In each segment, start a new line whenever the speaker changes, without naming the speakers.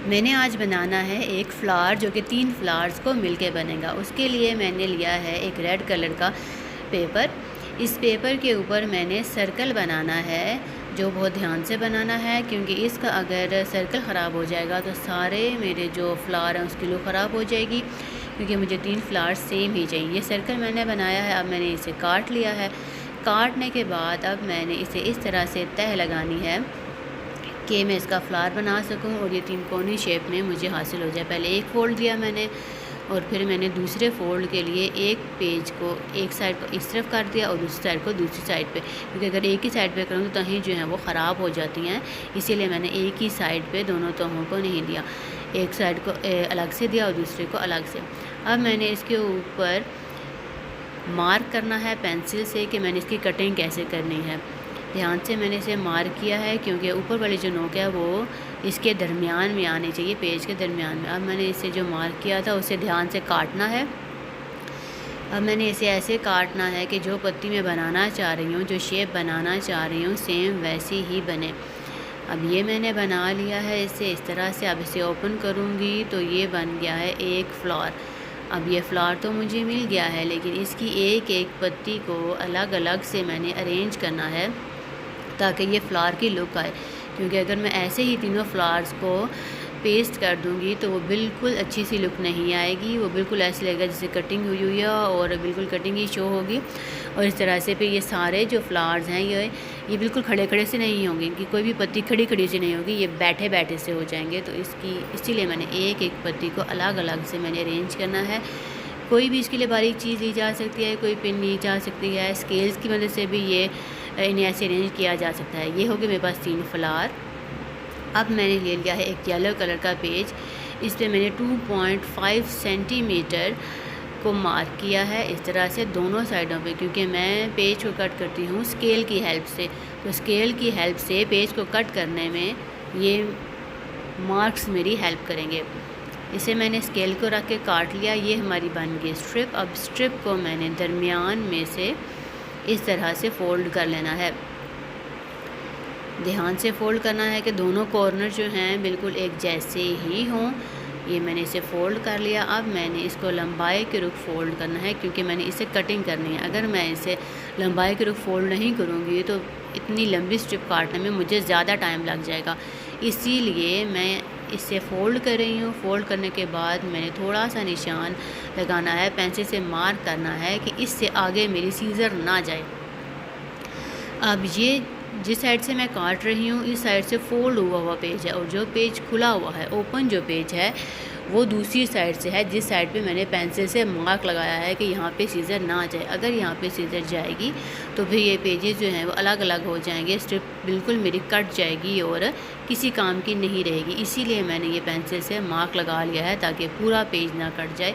मैंने आज बनाना है एक फ्लावर जो कि 3 फ्लावर्स को मिलके बनेगा। उसके लिए मैंने लिया है एक रेड कलर का पेपर। इस पेपर के ऊपर मैंने सर्कल बनाना है, जो बहुत ध्यान से बनाना है, क्योंकि इसका अगर सर्कल ख़राब हो जाएगा तो सारे मेरे जो फ्लावर हैं उसकी लुक ख़राब हो जाएगी, क्योंकि मुझे 3 फ्लावर्स सेम ही चाहिए। ये सर्कल मैंने बनाया है। अब मैंने इसे काट लिया है। काटने के बाद अब मैंने इसे इस तरह से तह लगानी है कि मैं इसका फ्लावर बना सकूं और ये 3 कोनी शेप में मुझे हासिल हो जाए। पहले एक फ़ोल्ड दिया मैंने और फिर मैंने दूसरे फ़ोल्ड के लिए एक पेज को एक साइड को इस तरफ कर दिया और दूसरी साइड को दूसरी साइड पे, क्योंकि अगर एक ही साइड पे करूँ तो तहें जो हैं वो ख़राब हो जाती हैं। इसीलिए मैंने एक ही साइड पे दोनों तहों को नहीं दिया, एक साइड को अलग से दिया और दूसरे को अलग से। अब मैंने इसके ऊपर मार्क करना है पेंसिल से कि मैंने इसकी कटिंग कैसे करनी है। ध्यान से मैंने इसे मार्क किया है, क्योंकि ऊपर वाली जो नोक है वो इसके दरमियान में आनी चाहिए, पेज के दरमियान में। अब मैंने इसे जो मार्क किया था उसे ध्यान से काटना है। अब मैंने इसे ऐसे काटना है कि जो पत्ती मैं बनाना चाह रही हूँ, जो शेप बनाना चाह रही हूँ, सेम वैसी ही बने। अब ये मैंने बना लिया है इसे इस तरह से। अब इसे ओपन करूँगी तो ये बन गया है एक फ्लावर। अब ये फ्लावर तो मुझे मिल गया है, लेकिन इसकी एक एक पत्ती को अलग अलग से मैंने अरेंज करना है ताकि ये फ्लावर की लुक आए, क्योंकि अगर मैं ऐसे ही तीनों फ्लावर्स को पेस्ट कर दूंगी तो वो बिल्कुल अच्छी सी लुक नहीं आएगी। वो बिल्कुल ऐसे लगेगा जैसे कटिंग हुई हुई है और बिल्कुल कटिंग ही शो होगी। और इस तरह से फिर ये सारे जो फ्लावर्स हैं ये बिल्कुल खड़े खड़े से नहीं होंगे, इनकी कोई भी पत्ती खड़ी खड़ी से नहीं होगी, ये बैठे बैठे से हो जाएंगे। तो इसीलिए मैंने एक एक पत्ती को अलग अलग से मैंने अरेंज करना है। कोई भी इसके लिए बारीक चीज़ ली जा सकती है, कोई पिन ली जा सकती है, स्केल्स की मदद से भी ये इन्हें ऐसे अरेंज किया जा सकता है। ये हो गया मेरे पास 3 फ्लावर। अब मैंने ले लिया है एक येलो कलर का पेज। इस पर मैंने 2.5 सेंटीमीटर को मार्क किया है इस तरह से दोनों साइडों पे, क्योंकि मैं पेज को कट करती हूँ स्केल की हेल्प से। तो स्केल की हेल्प से पेज को कट करने में ये मार्क्स मेरी हेल्प करेंगे। इसे मैंने स्केल को रख के काट लिया। ये हमारी बन गई स्ट्रिप। अब स्ट्रिप को मैंने दरमियान में से इस तरह से फ़ोल्ड कर लेना है। ध्यान से फ़ोल्ड करना है कि दोनों कॉर्नर जो हैं बिल्कुल एक जैसे ही हों। ये मैंने इसे फ़ोल्ड कर लिया। अब मैंने इसको लंबाई के रुख फ़ोल्ड करना है, क्योंकि मैंने इसे कटिंग करनी है। अगर मैं इसे लंबाई के रुख फ़ोल्ड नहीं करूँगी तो इतनी लंबी स्ट्रिप काटने में मुझे ज़्यादा टाइम लग जाएगा। इसीलिए मैं इसे फ़ोल्ड कर रही हूँ। फ़ोल्ड करने के बाद मैंने थोड़ा सा निशान लगाना है, पेंसिल से मार्क करना है कि इससे आगे मेरी सीज़र ना जाए। अब ये जिस साइड से मैं काट रही हूँ इस साइड से फ़ोल्ड हुआ हुआ पेज है, और जो पेज खुला हुआ है, ओपन जो पेज है, वो दूसरी साइड से है, जिस साइड पे मैंने पेंसिल से मार्क लगाया है कि यहाँ पे सीज़र ना जाए। अगर यहाँ पे सीज़र जाएगी तो फिर ये पेजेस जो हैं वो अलग अलग हो जाएंगे, स्ट्रिप बिल्कुल मेरी कट जाएगी और किसी काम की नहीं रहेगी। इसीलिए मैंने ये पेंसिल से मार्क लगा लिया है ताकि पूरा पेज ना कट जाए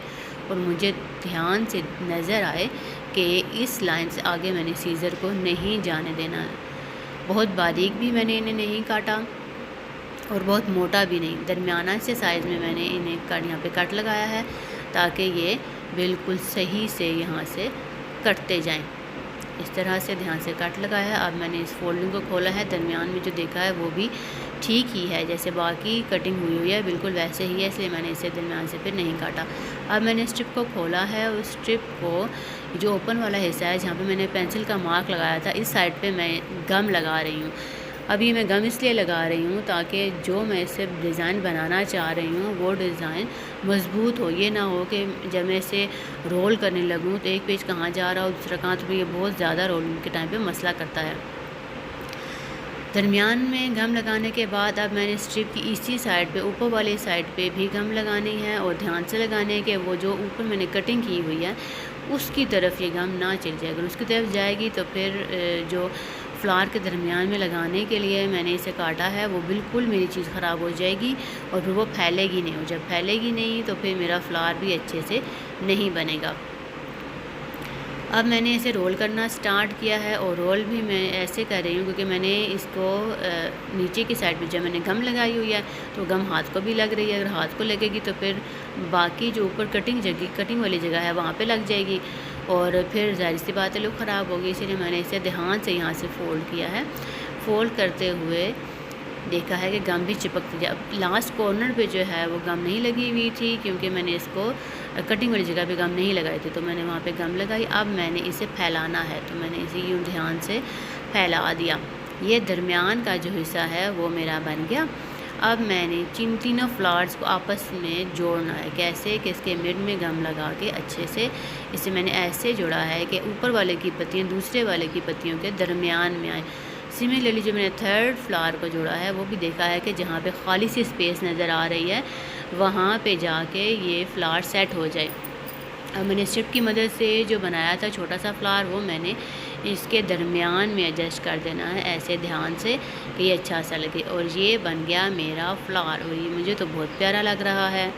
और मुझे ध्यान से नज़र आए कि इस लाइन से आगे मैंने सीज़र को नहीं जाने देना। बहुत बारीक भी मैंने इन्हें नहीं काटा और बहुत मोटा भी नहीं, दरमियाना से साइज़ में मैंने इन्हें यहाँ पे कट लगाया है ताकि ये बिल्कुल सही से यहाँ से कटते जाएं। इस तरह से ध्यान से कट लगाया है। अब मैंने इस फोल्डिंग को खोला है, दरमियान में जो देखा है वो भी ठीक ही है, जैसे बाकी कटिंग हुई हुई है बिल्कुल वैसे ही है, इसलिए मैंने इसे दरमियान से फिर नहीं काटा। अब मैंने स्ट्रिप को खोला है। उस स्ट्रिप को जो ओपन वाला हिस्सा है जहाँ पे मैंने पेंसिल का मार्क लगाया था, इस साइड पे मैं गम लगा रही हूँ। अभी मैं गम इसलिए लगा रही हूँ ताकि जो मैं इसे डिज़ाइन बनाना चाह रही हूँ वो डिज़ाइन मज़बूत हो। ये ना हो कि जब मैं इसे रोल करने लगूँ तो एक पेज कहाँ जा रहा हो दूसरा कहाँ, तो ये बहुत ज़्यादा रोलिंग के टाइम पे मसला करता है। दरमियान में गम लगाने के बाद अब मैंने स्ट्रिप की इसी साइड पे, ऊपर वाली साइड पे भी गम लगानी है, और ध्यान से लगाने है कि वो जो ऊपर मैंने कटिंग की हुई है उसकी तरफ ये गम ना चल जाए। अगर उसकी तरफ जाएगी तो फिर जो फ्लावर के दरमियान में लगाने के लिए मैंने इसे काटा है वो बिल्कुल मेरी चीज़ ख़राब हो जाएगी और फिर वो फैलेगी नहीं, और जब फैलेगी नहीं तो फिर मेरा फ्लावर भी अच्छे से नहीं बनेगा। अब मैंने इसे रोल करना स्टार्ट किया है, और रोल भी मैं ऐसे कर रही हूँ क्योंकि मैंने इसको नीचे की साइड पे जब मैंने गम लगाई हुई है तो गम हाथ को भी लग रही है। अगर हाथ को लगेगी तो फिर बाकी जो ऊपर कटिंग वाली जगह है वहाँ पे लग जाएगी और फिर ज़ाहिर सी बात है लुक ख़राब होगी। इसलिए मैंने इसे ध्यान से यहाँ से फ़ोल्ड किया है। फ़ोल्ड करते हुए देखा है कि गम भी चिपकती है। अब लास्ट कॉर्नर पे जो है वो गम नहीं लगी हुई थी, क्योंकि मैंने इसको कटिंग वाली जगह पे गम नहीं लगाई थी, तो मैंने वहाँ पे गम लगाई। अब मैंने इसे फैलाना है, तो मैंने इसे यूँ ध्यान से फैला दिया। ये दरमियान का जो हिस्सा है वो मेरा बन गया। अब मैंने तीनों फ्लावर्स को आपस में जोड़ना है। कैसे कि इसके मिड में गम लगा के अच्छे से इसे मैंने ऐसे जोड़ा है कि ऊपर वाले की पत्तियाँ दूसरे वाले की पत्तियों के दरमियान में आए। सिमिलरली जो मैंने थर्ड फ्लावर को जोड़ा है वो भी देखा है कि जहाँ पे खाली सी स्पेस नज़र आ रही है वहाँ पे जाके ये फ्लावर सेट हो जाए। अब मैंने स्ट्रिप की मदद से जो बनाया था छोटा सा फ्लावर, वो मैंने इसके दरमियान में एडजस्ट कर देना है ऐसे ध्यान से कि ये अच्छा सा लगे। और ये बन गया मेरा फ्लावर, और ये मुझे तो बहुत प्यारा लग रहा है।